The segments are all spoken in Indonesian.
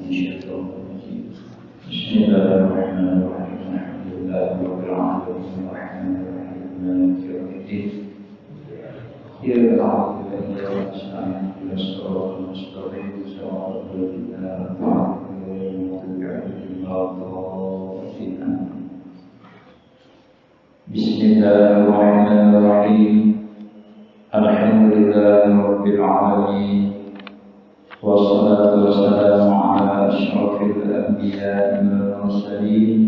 الشيطان الرجيم بسم الله الرحمن الرحيم الحمد لله رب العالمين الرحمن الرحيم مالك يوم الدين إياك نعبد وإياك نستعين اهدنا الصراط المستقيم صراط الذين أنعمت عليهم غير المغضوب عليهم ولا الضالين بسم الله الرحمن الرحيم الحمد لله رب العالمين والصلاة والسلام على أشرف الأنبياء والمرسلين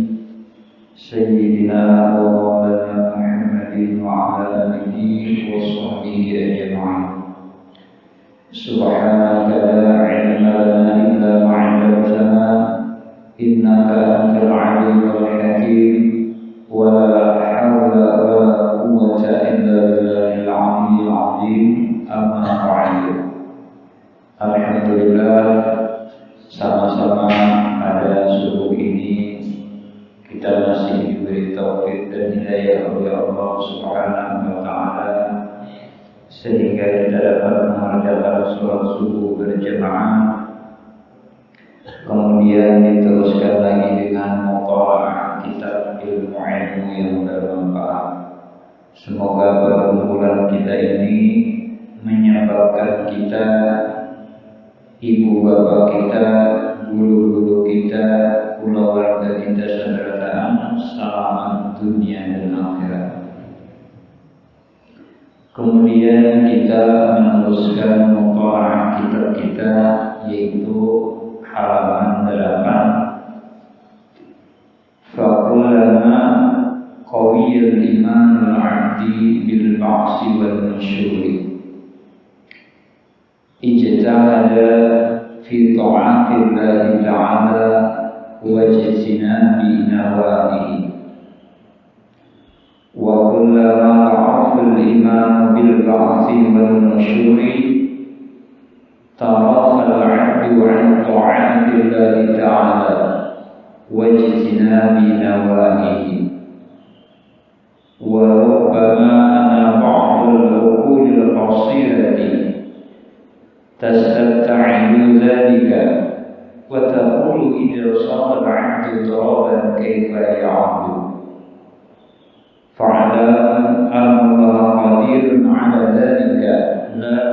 سيدنا ومولانا محمد وعلى آله وصحبه أجمعين سبحانك لا علم لنا إلا ما علمتنا إنك أنت العليم الحكيم ولا حول ولا قوة إلا بالله العلي العظيم أما بعد. Alhamdulillah, sama-sama pada subuh ini kita masih diberi taufik dan hidayah oleh Allah Subhanahu wa Ta'ala sehingga kita dapat mengerjakan sholat subuh berjamaah, kemudian diteruskan lagi dengan mutalaah kitab ilmu yang bermanfaat. Semoga perkumpulan kita ini menyebabkan kita, ibu bapak kita, guru-guru kita, keluarga kita sederhana selamat dunia dan akhirat. Kemudian kita meneruskan mutalaah kitab kita yaitu halaman 8. Fakullama qawiyul imanul abdi bil ba'si wal nusyuri ijtahada fi ta'atillahi ta'ala wa jitinabi nawahihi wa kullama da'afa al-iman bil ba'thi wal nusyuri tarafa al-'abdu 'an ta'atillahi ta'ala wa jitinabi nawahihi wa rubbama ana ba'd al-uqul al-qasirati تستعين ذلك وتقول إذا صار العبد ضربا كيف يعبد فاعلم أن الله قدير على ذلك لا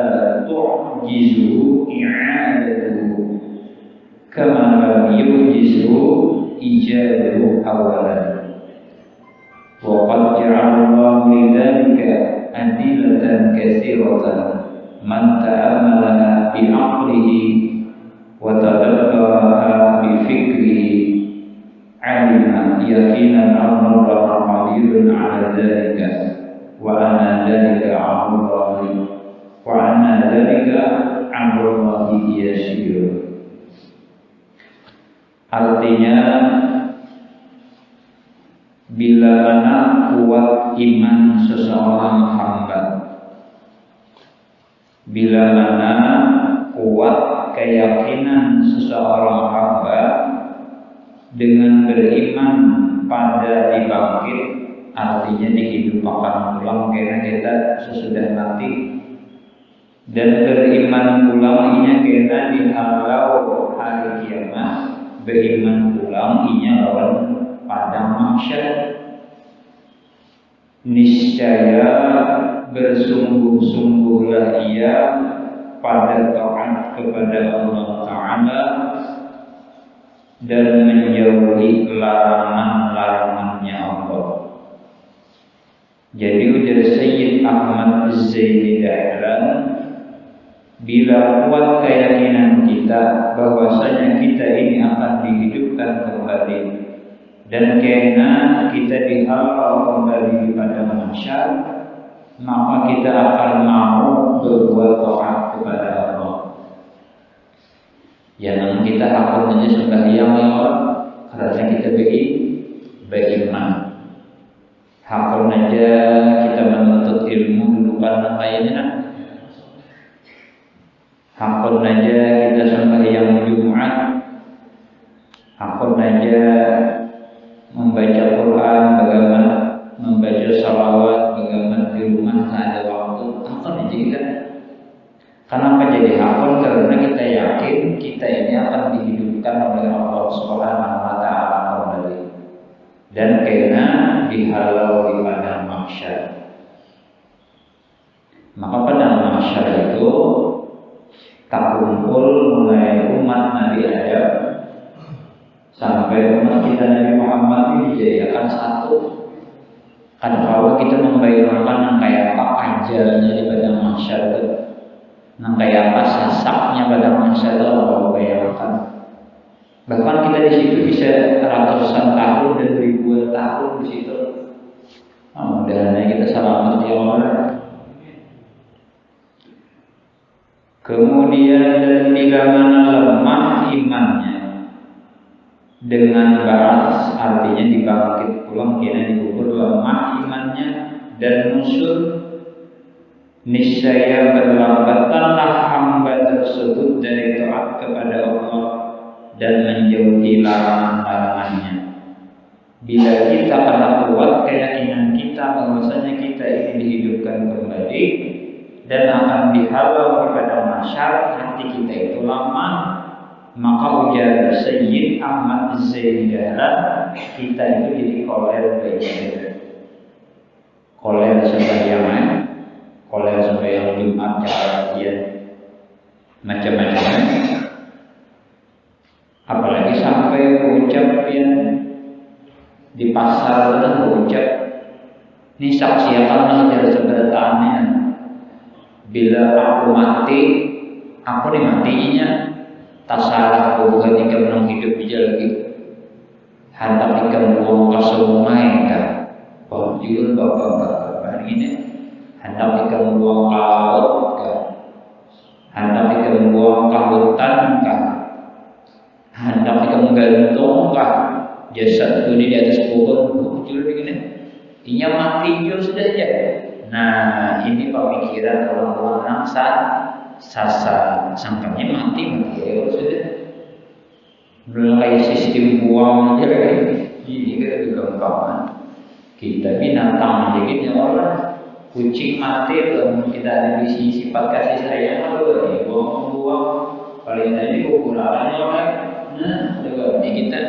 تعجزه إعادته كما لم يعجزه إيجاده أولا وقد جعل الله لذلك أدلة كثيرة من تأملها بعقله وتدبرها بفكره علم يقينا أن الله قدير على ذلك وأن ذلك عند الله يسير. Artinya, bila mana kuat iman seseorang hamba, bila mana kuat keyakinan seseorang hamba dengan beriman pada dibangkit, artinya dihidupkan ulang karena kita sesudah mati, dan beriman ulang inya karena dihalau hari kiamat, beriman ulang inya lawan padang mahsyar. Niscaya bersungguh-sungguhlah ia pada taat kepada Allah Ta'ala dan menjauhi larangan-larangannya Allah. Jadi ujar Sayyid Ahmad Az-Zaini Dahlan, bila kuat keyakinan kita bahwasanya kita ini akan dihidupkan kembali dan karena kita dihalau kembali pada mahsyar, maka kita akan mau berbuat taat kepada Allah. Yang kita hakun aja sembahyang lewat karena kita beriman. Hakun aja kita menuntut ilmu dulu karena kayaknya. Hakun aja kita sembahyang Jumat. Hakun aja membaca Quran, bagaimana membaca salawat, bagaimana di rumah tak ada waktu. Hakun aja kita. Kenapa jadi hakun? Karena kita yakin kita ini akan dihidupkan dan kena dihalau di padang mahsyar. Maka padang mahsyar itu tak kumpul mulai umat Nabi Adam sampai umat kita Nabi Muhammad ini dijadikan satu. Kadang-kadang kita membayangkan nang kayak apa ajalnya di padang mahsyar itu, nang kayak apa sasaknya padang mahsyar itu kalau bayangkan. Bahkan kita di situ bisa ratusan tahun dan ribuan tahun di situ. Mudah-mudahan kita selamat ya Allah. Kemudian dan bila mana lemah imannya dengan baras, artinya dibangkit pulang kena dikubur, lemah imannya dan musuh, niscaya berlambatanlah hamba tersebut dari taat kepada Allah dan menjauhi larangan-larangannya. Bila kita akan kuat keyakinan kita bahwasanya kita ini dihidupkan kembali dan akan dihalau di padang mahsyar, hati kita itu lemah, maka ujar Sayyid Ahmad Zaini Dahlan, kita itu jadi koler beribadah, koler sembahyang, koler sembahyang Jumat, kajian, macam-macam. Apalagi sampai ucap ya di pasar itu berucap, ini saksikanlah dari sebenarnya. Bila aku mati, aku dimatinya. Tak salah aku bukan ikan menang hidup dia lagi. Hendak ikan buang ke sungai kan. Oh juga bapak-bapak ini. Hendak ikan buang ke laut kan. Hendak ikan buang ke hutan kan. Hendak ikan gantung kan. Jasad itu di atas pohon. Oh juga begini. Inya mati juga sudah aja. Nah ini pemikiran orang-orang sasar, sangkanya mati ya sudah. Belum kayak sistem buang aja kan. Ini kita juga gampang. Kita binatang aja gitu orang. Kucing mati belum kita ada di sifat kasih sayang kalau ya buang-buang. Paling tadi kekurangannya orang. Nah, juga ini kita.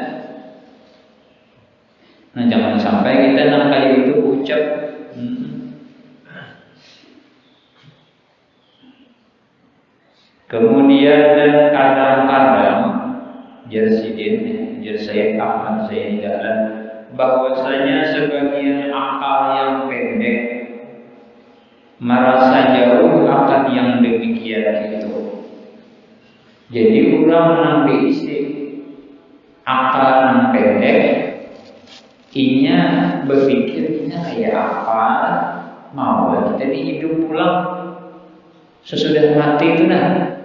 Nah jangan sampai kita nang kayak itu ucap. Kemudian dan kadang-kadang Sayyid Ahmad Zaini Dahlan bahwasanya sebagian akal yang pendek merasa jauh akan yang demikian itu. Jadi orang yang diisi akal yang pendek, inya berpikirnya kayak apa, mau kita hidup pulang sesudah mati itu nah.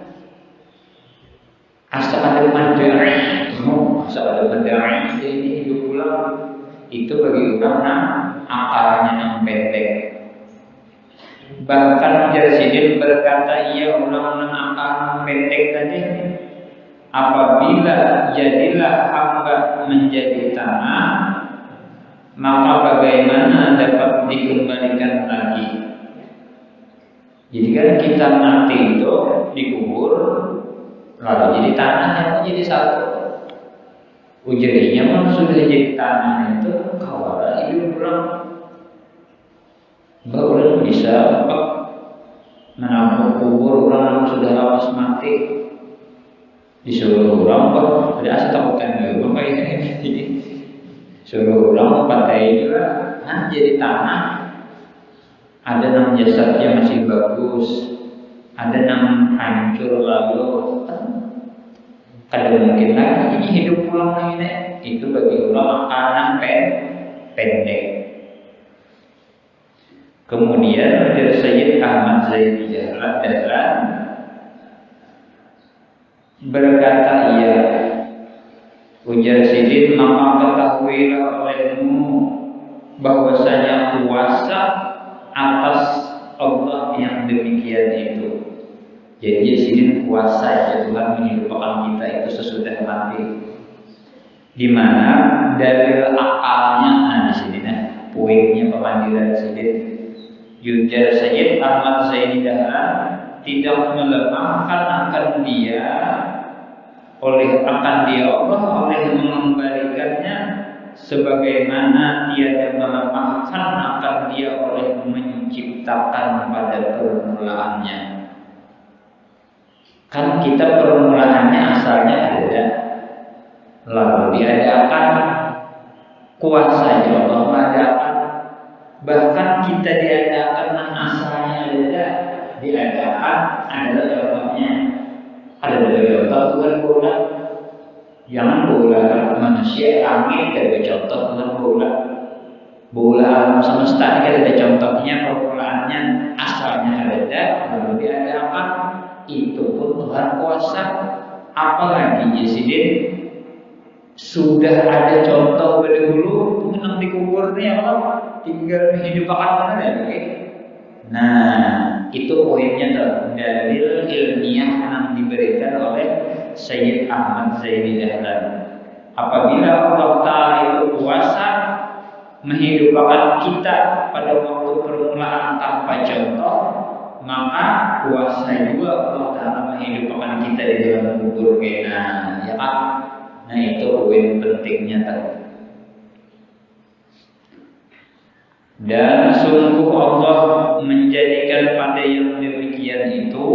Asal ada madai, ini hidup pulang itu bagi orang akalnya yang pendek. Bahkan Jasidin berkata, ia orang akal pendek tadi, apabila jadilah hamba menjadi tanah, maka bagaimana dapat dikembalikan lagi? Jadi kan kita mati itu dikubur, lalu jadi tanah yang menjadi satu. Ujarnya mah sudah jadi tanah itu kawala hidup ulang. Baru bisa menampung kubur orang yang sudah lama mati. Disuruh orang kok ada asal takutan dulu kayak ini. Suruh orang pakai juga, jadi tanah. Ada yang jasadnya masih bagus, ada yang hancur lalu. Kada mungkin lagi ini hidup pulang lagi nih. Itu bagi orang anak pendek. Kemudian dari Sayyid Ahmad Zaini Dahlan berkata, ia ujar Sidin, maka ketahuilah olehmu bahwasanya kuasa atas Allah yang demikian itu. Jadi Sidin kuasa ya Tuhan menghidupkan kita itu sesudah mati. Di mana dalil akalnya di sini poinnya pemandiran Sidin. Ujar Sayyid Ahmad Zaini Dahlan tidak melemahkan akan dia Allah oleh mengembalikannya sebagaimana tiada melemahkan akan dia oleh menciptakan pada permulaannya. Kan kita permulaannya asalnya ada, lalu diadakan, kuasanya Allah mengadakan, bahkan kita diadakan asalnya ada, diadakan adalah contohnya. Ada dari contoh Tuhan bola, jangan bola manusia langit dari contoh Tuhan bola alam semesta ini ada contohnya, permulaannya asalnya ada, lalu diadakan, itu pun Tuhan kuasa. Apalagi Yesidin sudah ada contoh dahulu menang dikubur nih apa, tinggal hidup akan mana ya? Nah, itu poinnya tuh, dalil ilmiah yang diberikan oleh Sayyid Ahmad Zaini Dahlan. Apabila Allah Ta'ala itu kuasa menghidupkan kita pada waktu permulaan tanpa contoh, maka kuasa juga Allah Ta'ala menghidupkan kita di dalam kubur kena, ya kan? Nah itu poin pentingnya tadi. Dan sungguh Allah menjadikan pada yang demikian itu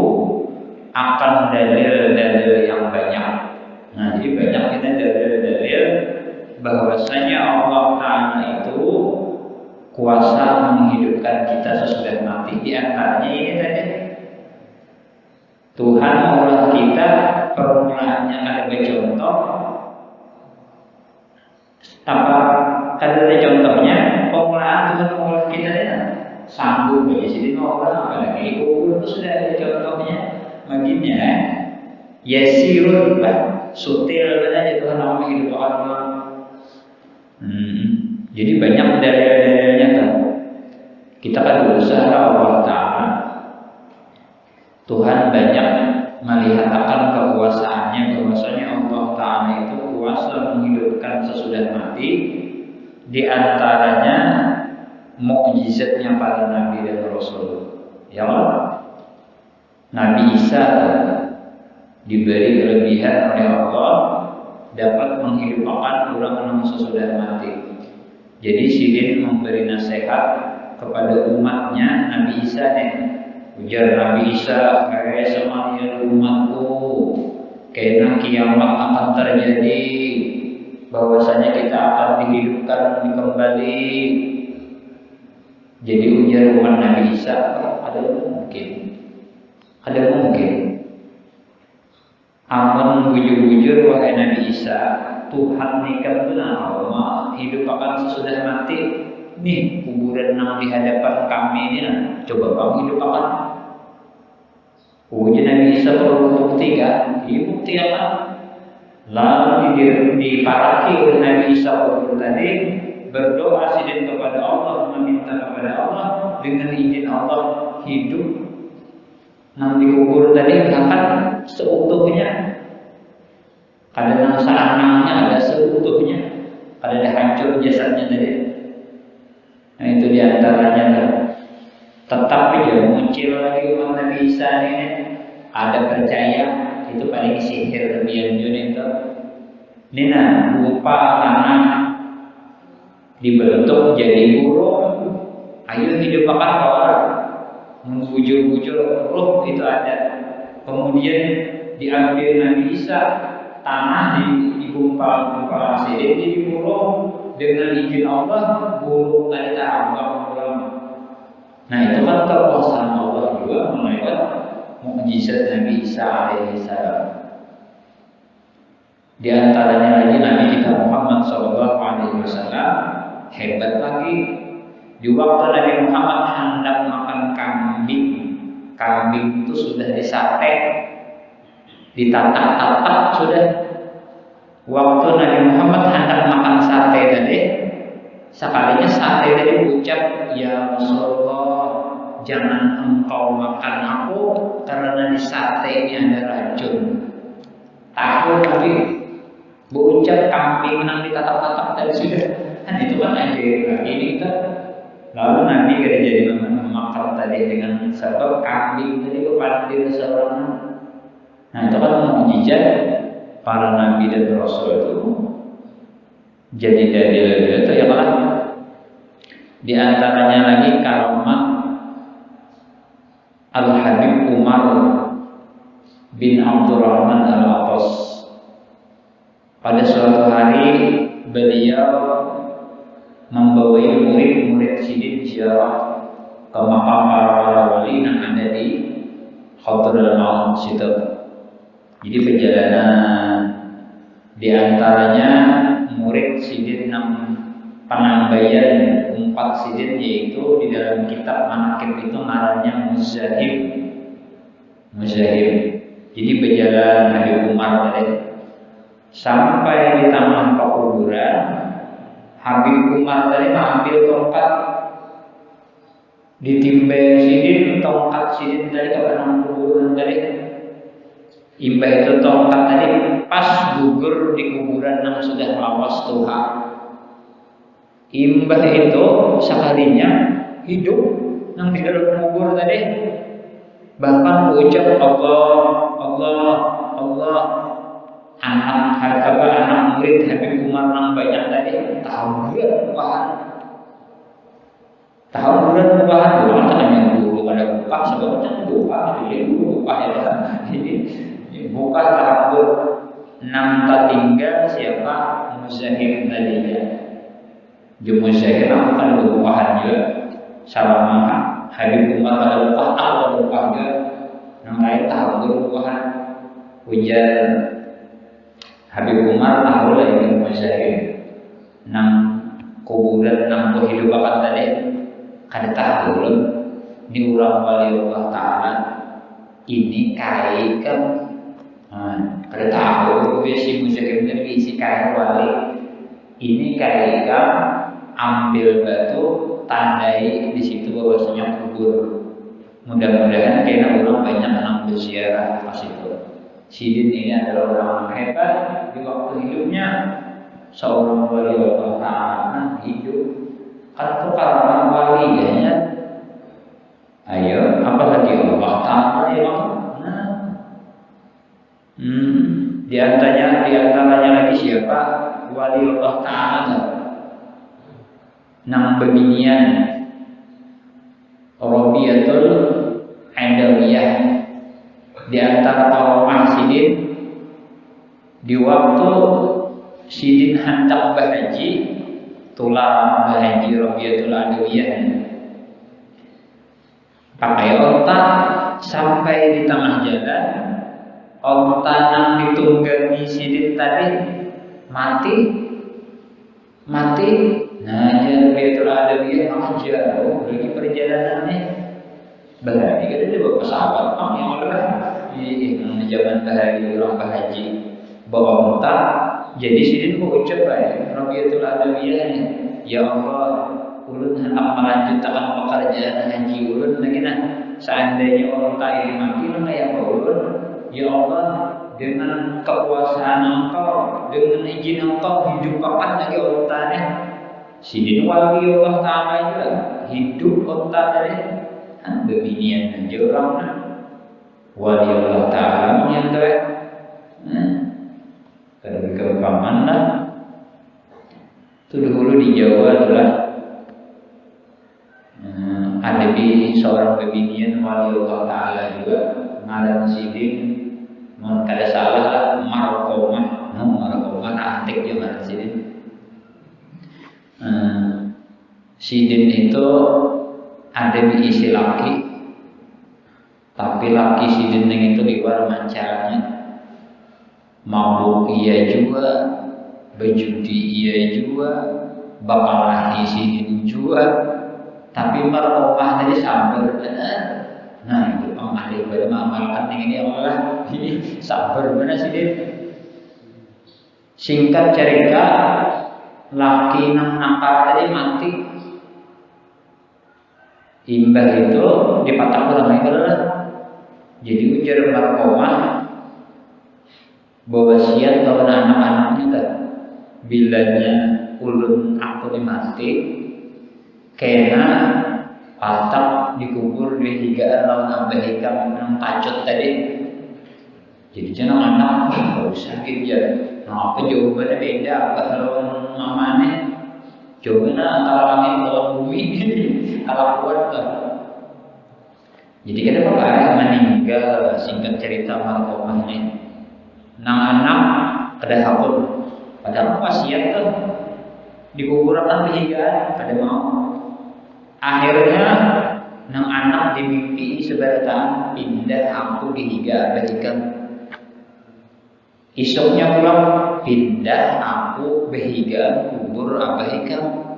akan dalil-dalil yang banyak. Nah, jadi banyak kita dalil-dalil bahwasanya Allah Ta'ala itu kuasa menghidupkan kita sesudah mati. Di antaranya ini tadi, Tuhan mengolah kita, permulaannya ada contoh. Apa ada contohnya? Permulaan Tuhan mengolah kita ya, sanggup ya. Jadi mengolah apalagi kubur itu sudah ada contohnya. Maginya yasirun lah, sutil saja Tuhan mau menghidupkan orang. Jadi banyak dalil-dalilnya tuh. Kita kan berusaha Allah Ta'ala. Tuhan banyak melihat akan kekuasaannya, bahwasanya Allah Ta'ala itu kuasa menghidupkan sesudah mati. Di antaranya mukjizatnya para nabi dan rasul. Ya Allah, Nabi Isa diberi kelebihan oleh Allah dapat menghidupkan orang sesudah mati. Jadi Sidin memberi nasihat kepada umatnya Nabi Isa nih. Ujar Nabi Isa, "Hai sekalian umatku, karena kiamat akan terjadi, bahwasanya kita akan dihidupkan kembali." Jadi ujar umat Nabi Isa, ada mungkin. Amun bujur-bujur wahai Nabi Isa, Tuhan nikah benar Allah hidupkan sesudah mati. Nih kuburan yang di hadapan kami ini, coba kamu hidupkan. Ujian Nabi Isa perlu bukti kan? Ini bukti apa? Lalu diparaki oleh Nabi Isa tadi, berdoa sidin kepada Allah, meminta kepada Allah, dengan izin Allah hidup. Nanti kubur tadi berangkat seutuhnya. Kadang seanangnya ada seutuhnya, ada hancur jasadnya tadi. Nah itu diantaranya tuh. Tetapi dia muncul lagi umat Nabi Isa ini. Ada percaya itu paling sihir lebihan itu. Nina berupa tanah dibentuk jadi burung. Ayo hidupkan orang. Membujur-bujur roh itu ada. Kemudian diambil Nabi Isa, tanah digumpal-gumpal sidin jadi burung. Dengan izin Allah burung tadi terbang. Nah itu kan kekuasaan Allah juga melewat mukjizat Nabi Isa alaihissalam. Di antaranya lagi Nabi kita Muhammad SAW hebat lagi. Di waktu Nabi Muhammad hendak makan kambing itu sudah disate, ditatak-tatak sudah. Waktu Nabi Muhammad hendak makan sate tadi, sekalinya sate tadi ucap, "Ya Rasulullah, jangan engkau makan aku karena di sate ini ada racun." Tahu Nabi berucap kambing yang ditatak-tatak tadi sudah. Kan itu kan ajaib lagi ini kita. Lalu Nabi kada jadi memakan tadi dengan sebab kambing tadi kepada diri seorang. Nah itu kan mukjizat para nabi dan rasul itu. jadi dalil itu ya kalah. Di antaranya lagi karamah Al-Habib Umar bin Abdurrahman Al-Atas. Pada suatu hari beliau membawa murid-murid sidin ziarah ke makam para wali yang ada di Hadratul Maut situ. Jadi perjalanan di antaranya murid sidin penambayan 4 sidin, yaitu di dalam kitab manaqib itu ngarannya Muzahib. Jadi berjalan Habib Umar tadi sampai di taman pekuburan. Habib Umar tadi ambil tongkat, ditimba sidin, tongkat sidin tadi ke taman kuburan tadi. Imbah itu tongkat tadi pas gugur di kuburan yang sudah lawas Tuhan. Imbah itu sekalinya hidup yang di dalam kubur tadi, bahkan ucap Allah. Anak murid Habib Umar yang banyak tadi tahu bulan bukahan doang hanya dulu pada buka sebabnya buka dulu buka ya. Jadi buka tahun 6 tinggal siapa Muzahir tadinya. Muzahir aku kan bukahan juga sama Habib Umar pada buka atau buka juga yang lain tahu bukahan hujan. Habib Umar tahu lah ini Muzahir nang kuburan nang kehidupan tadi kada tahu belum diulang oleh Allah Ta'ala ini kai kan kada tahu si Muzahir tadi isi kai wali ini kai kan ambil batu tandai di situ bahwasanya kubur. Mudah-mudahan kena orang banyak anak berziarah pas itu. Sidin ini adalah orang hebat di waktu hidupnya, seorang wali Allah Ta'ala hidup. Kan karangan wali ya. Ayo, apalagi Allah Ta'ala ya. Di antaranya lagi siapa? Wali Allah Ta'ala. Nang beginian Rabiatul Adawiyah. Di antara karomah sidin di waktu sidin hendak berhaji, tulang berhaji Rabiatul Adawiyah pakai onta sampai di tengah jalan, onta yang ditunggangi sidin tadi mati. Nah, Rabiatul Adawiyah makan jauh lagi perjalanannya. Berarti kan dia bawa pesawat, yang udah di zaman orang berhaji bawa onta. Jadi sidin mengucap Rabiatul Adawiyah, ya Allah, ulun hendak melanjutkan pekerjaan haji ulun lagi nah. Seandainya onta ini mati, maka ya ulun, ya Allah, dengan kekuasaan Engkau, dengan izin Engkau hidupkan lagi ontanya. Sidin wali Allah Ta'ala juga hidup onta dari beginian aja orang wali Allah Ta'ala menyatakan kada berkempaman lah. Itu dulu di Jawa adalah ada seorang beginian wali Allah Ta'ala juga ngaran sidin, kada salah lah Marqomah antik dia ngaran sidin. Sidin itu ada diisi laki, tapi laki sidin itu di luar mancaranya, mabuk iya juga, berjudi iya juga, bakalahi sidin juga, tapi Marqomah tadi sabar benar. Nah itu ahli beramalkan ini Allah ini sabar benar sidin. Singkat cerita, laki nang nakal tadi mati. Imbah itu dipatah ulama itu adalah jadi ujar Marqomah bahwa siat bahwa anak-anaknya kan bilanya ulun aku mati kena patak dikubur di higaan lawan ambah hikam yang pacut tadi. Jadi jangan anak nggak usah kerja. Nah, apa jawabannya beda? Apa kalau mamanya? Jawabannya antara langit dan bumi. Kalau kuat kan. Jadi kita pakai meninggal singkat cerita markomahnya. Nang anak kada hakul. Padahal wasiat tuh di kuburan higa kada mau. Akhirnya nang anak dimimpi seberatan pindah aku dihiga bahikan. Isoknya pulang pindah aku behiga kubur abahikam.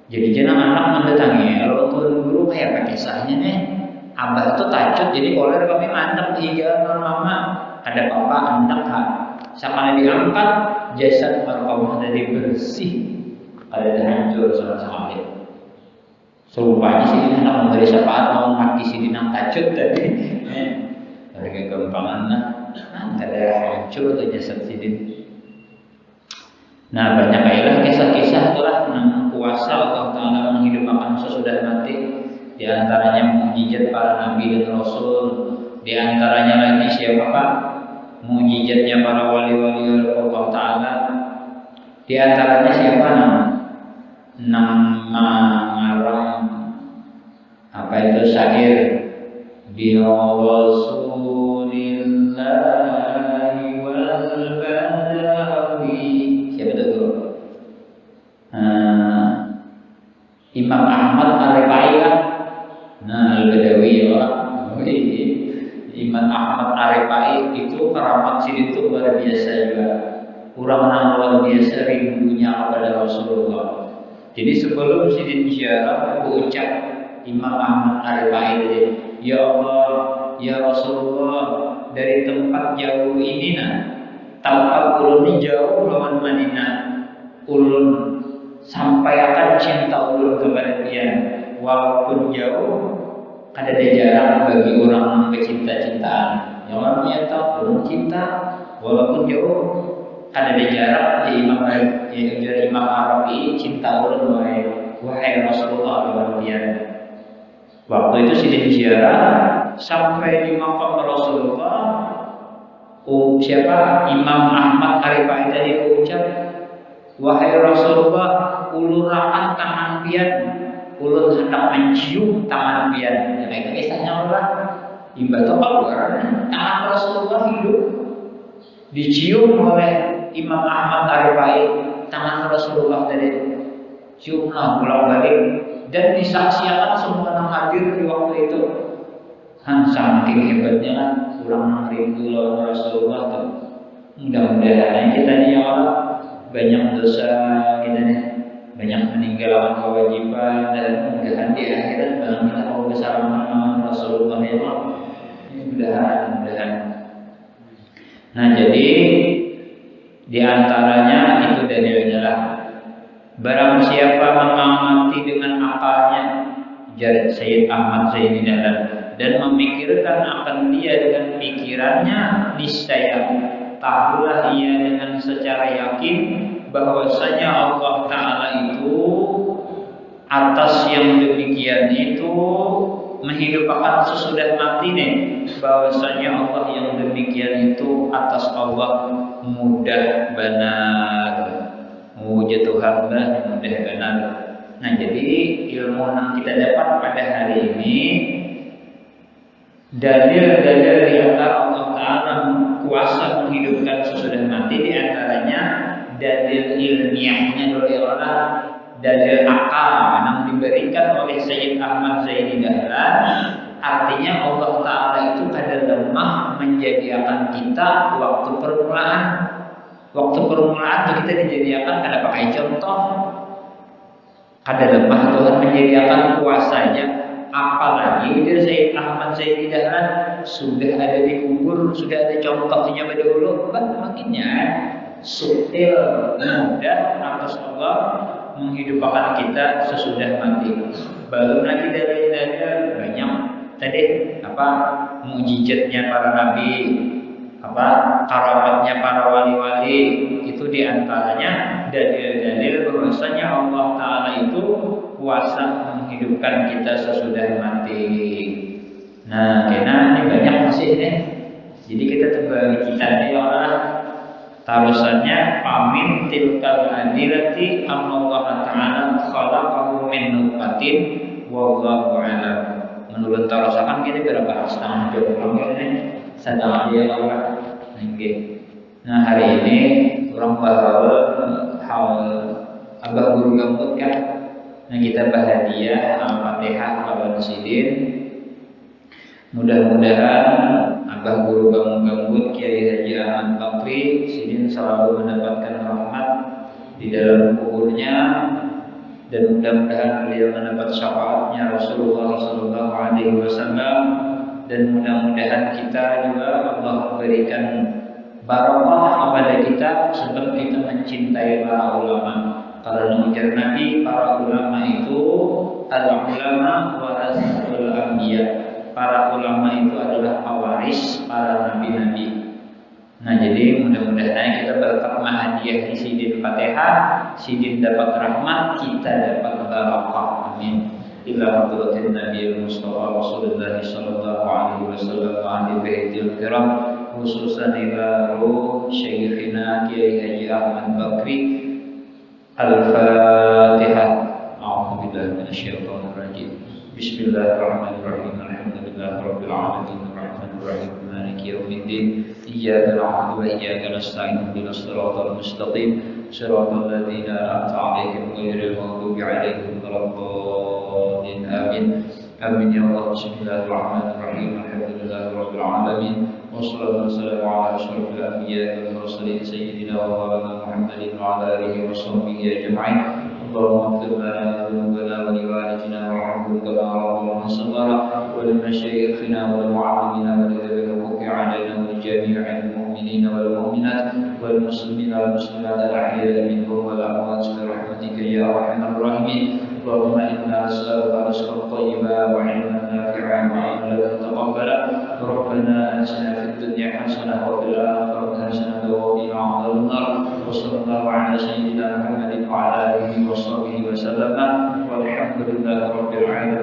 Jadi jangan anak mendatangi kalau tuan guru kayak apa kisahnya nih. Abah tuh tacut jadi koler kami mantap higa mama ada papa anak kak. Sekali diangkat jasad markamah dari bersih ada hancur sama sekali. Serupanya sih ini anak memberi syafaat mau mati sih dinang tacut tadi. Ada kegampangan lah. Ada hancur atau jasad sidin. Nah banyak kailah kisah-kisah itulah kuasa Allah Ta'ala menghidupkan sesudah mati. Di antaranya mukjizat para nabi dan rasul. Di antaranya lagi siapa Pak? Mukjizatnya para wali-wali Allah Ta'ala. Di antaranya siapa nama ngarang apa itu syair bi Rasulillahi wal badawi. Siapa itu? Imam Ahmad Ar-Rifai kan? Nah, Al-Badawi ya. Imam Ahmad Ar-Rifai itu keramat sini itu luar biasa juga. Kurang luar biasa rindunya kepada Rasulullah. Jadi sebelum sidin ziarah aku ucap Imam Ahmad Ar-Rifai, ya Allah, ya Rasulullah, dari tempat jauh ini tempat ulun ini jauh lawan Madinah. Ulun sampaikan cinta ulun kepada dia, walaupun jauh, ada jarak bagi orang pecinta-cintaan. Yang namanya tahu ulun cinta, walaupun jauh, ada jarak di Imam Arabi cinta ulun wahai Rasulullah lawan dia. Waktu itu sidin ziarah sampai di makam Rasulullah. Siapa? Imam Ahmad Ar-Rifai tadi ucap, wahai Rasulullah, ulun rakan tangan pian, ulun hendak mencium tangan pian. Ya, kayak kisahnya orang imbah keluar tangan Rasulullah hidup dicium oleh Imam Ahmad Ar-Rifai. Tangan Rasulullah tadi ciumlah pulang balik dan disaksikan semua yang hadir di waktu itu. Saking hebatnya kan kurang rindu lawan Rasulullah tuh. Mudah-mudahan kita nih ya Allah banyak dosa kita nih, banyak meninggalkan kewajiban dan mudah-mudahan di akhirat dalam kita mau bersama dengan Rasulullah ya Allah. Mudah-mudahan. Nah jadi di antaranya itu dalilnya lah. Barang siapa mengamati dengan akalnya, jar Sayyid Ahmad Zaini Dahlan, dan memikirkan akan dia dengan pikirannya, niscaya tahulah ia dengan secara yakin bahwasanya Allah Ta'ala itu atas yang demikian itu menghidupkan sesudah mati nih, bahwasanya Allah yang demikian itu atas Allah mudah benar, wujud hamba mudah benar. Nah jadi ilmu yang kita dapat pada hari ini dalil-dalil di antara Allah Ta'ala kuasa menghidupkan sesudah mati, di antaranya dalil ilmiahnya oleh orang, dalil akal yang diberikan oleh Sayyid Ahmad Zaini Dahlan. Artinya Allah Ta'ala itu kadang lemah menjadikan kita waktu permulaan. Waktu permulaan itu kita dijadikan kada pakai contoh. Kada lemah Tuhan menjadikan kuasanya. Apalagi ujar Sayyid Ahmad Zaini Dahlan sudah ada di kubur, sudah ada contohnya pada dulu. Makinnya subtil, mudah atas Allah menghidupkan kita sesudah mati. Belum lagi dalil-dalil banyak. Tadi apa mukjizatnya para nabi, apa karamatnya para wali-wali, itu diantaranya dalil-dalil bahwasanya Allah Ta'ala itu kuasa menghidupkan kita sesudah mati. Nah, karena ini banyak masih nih Jadi kita terbagi kita ini orang tarusannya pamin tilkal adilati Allah Ta'ala khalaqahu min nutfatin wallahu a'lam. Menurut tarusan kita berapa setengah jam ini sedang dia orang. Nah hari ini orang bahwa hal abah guru gambut kan. Nah kita bahagia Al-Fatihah lawan Sidin. Mudah-mudahan abah guru gambut Kiai Haji Ahmad Bakri Sidin selalu mendapatkan rahmat di dalam kuburnya, dan mudah-mudahan beliau mendapat syafaatnya Rasulullah SAW, dan mudah-mudahan kita juga Allah berikan barokah kepada kita sebab kita mencintai para ulama. Karena ujar Nabi, para ulama itu al-ulama warasatul anbiya. Para ulama itu adalah pewaris para nabi-nabi. Nah jadi mudah-mudahan kita berterima hadiah di Sidin Fatihah, Sidin dapat rahmat, kita dapat barakah. Amin. Ila hadratin Nabi Mustafa Rasulullah sallallahu alaihi wasallam wa ahli baitil kiram, khususan ila ruh Syekhina Kiai Haji Ahmad Bakri. Al-Fatihah. A'udzubillahi minasyaitonir rajim. Bismillahirrahmanirrahim. Alhamdulillahirabbil alamin. Arrahmanir rahim. Maliki yaumiddin. Iyyaka na'budu wa iyyaka nasta'in. Ihdinas siratal mustaqim. Siratal ladzina an'amta 'alaihim ghairil maghdubi 'alaihim waladdallin. Amin. Amin ya Allah. Bismillahirrahmanirrahim. Alhamdulillahirabbil alamin. Wassalatu wassalamu ala asyrafil anbiya'i wal mursalin sayyidina wa maulana Muhammadin wa ala alihi wa sahbihi ajma'in. اللهم اغفر لنا ذنوبنا ولوالدنا وارحمهم كما ربونا صغارا ولمشايخنا ولمعلمينا ولذوي الحقوق علينا ولجميع المؤمنين والمؤمنات والمسلمين والمسلمات الاحياء منهم والاموات برحمتك يا ارحم الراحمين. اللهم انا نسالك رزقا طيبا وعلما نافعا وعملا متقبلا. ربنا اتنا في الدنيا حسنه وفي الاخره حسنه وقنا عذاب النار. وصلى الله على سيدنا محمد وعلى اله وصحبه وسلم والحمد لله رب العالمين.